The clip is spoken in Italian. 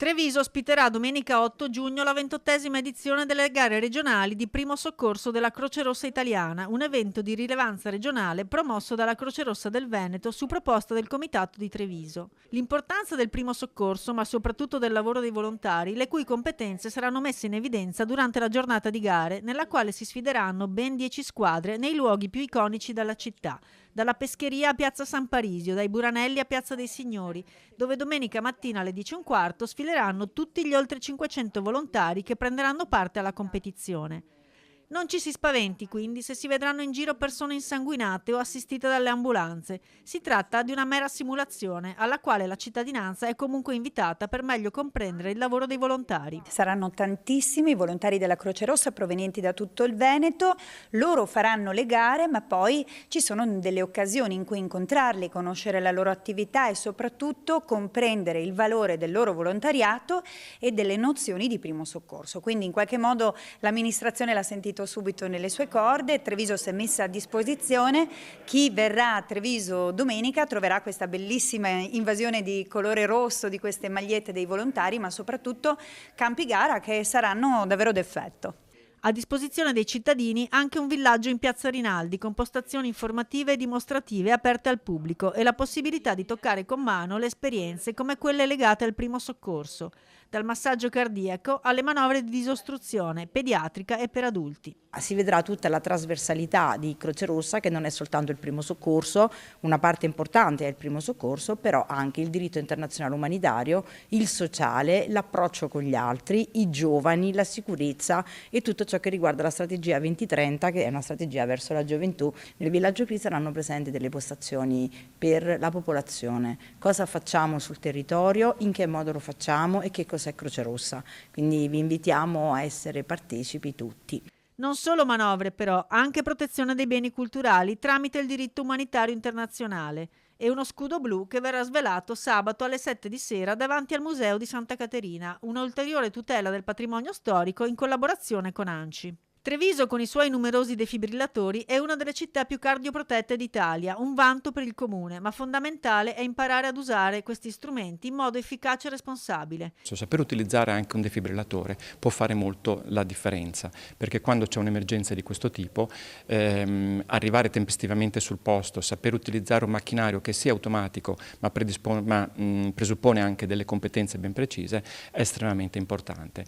Treviso ospiterà domenica 8 giugno la 28ª edizione delle gare regionali di primo soccorso della Croce Rossa Italiana, un evento di rilevanza regionale promosso dalla Croce Rossa del Veneto su proposta del Comitato di Treviso. L'importanza del primo soccorso, ma soprattutto del lavoro dei volontari, le cui competenze saranno messe in evidenza durante la giornata di gare, nella quale si sfideranno ben 10 squadre nei luoghi più iconici della città, dalla Pescheria a Piazza San Parisio, dai Buranelli a Piazza dei Signori, dove domenica mattina alle 10:15 sfileranno tutti gli oltre 500 volontari che prenderanno parte alla competizione. Non ci si spaventi quindi se si vedranno in giro persone insanguinate o assistite dalle ambulanze. Si tratta di una mera simulazione alla quale la cittadinanza è comunque invitata per meglio comprendere il lavoro dei volontari. Saranno tantissimi i volontari della Croce Rossa provenienti da tutto il Veneto, loro faranno le gare, ma poi ci sono delle occasioni in cui incontrarli, conoscere la loro attività e soprattutto comprendere il valore del loro volontariato e delle nozioni di primo soccorso. Quindi in qualche modo l'amministrazione l'ha sentito subito nelle sue corde, Treviso si è messa a disposizione, chi verrà a Treviso domenica troverà questa bellissima invasione di colore rosso di queste magliette dei volontari, ma soprattutto campi gara che saranno davvero d'effetto. A disposizione dei cittadini anche un villaggio in Piazza Rinaldi con postazioni informative e dimostrative aperte al pubblico e la possibilità di toccare con mano le esperienze come quelle legate al primo soccorso, dal massaggio cardiaco alle manovre di disostruzione pediatrica e per adulti. Si vedrà tutta la trasversalità di Croce Rossa, che non è soltanto il primo soccorso, una parte importante è il primo soccorso, però anche il diritto internazionale umanitario, il sociale, l'approccio con gli altri, i giovani, la sicurezza e tutto ciò che riguarda la strategia 2030, che è una strategia verso la gioventù. Nel villaggio qui saranno presenti delle postazioni per la popolazione, cosa facciamo sul territorio, in che modo lo facciamo e che cos'è Croce Rossa. Quindi vi invitiamo a essere partecipi tutti. Non solo manovre però, anche protezione dei beni culturali tramite il diritto umanitario internazionale e uno scudo blu che verrà svelato sabato alle 7 di sera davanti al Museo di Santa Caterina, un'ulteriore tutela del patrimonio storico in collaborazione con ANCI. Treviso, con i suoi numerosi defibrillatori, è una delle città più cardioprotette d'Italia, un vanto per il comune, ma fondamentale è imparare ad usare questi strumenti in modo efficace e responsabile. Saper utilizzare anche un defibrillatore può fare molto la differenza, perché quando c'è un'emergenza di questo tipo, arrivare tempestivamente sul posto, saper utilizzare un macchinario che sia automatico ma presuppone anche delle competenze ben precise, è estremamente importante.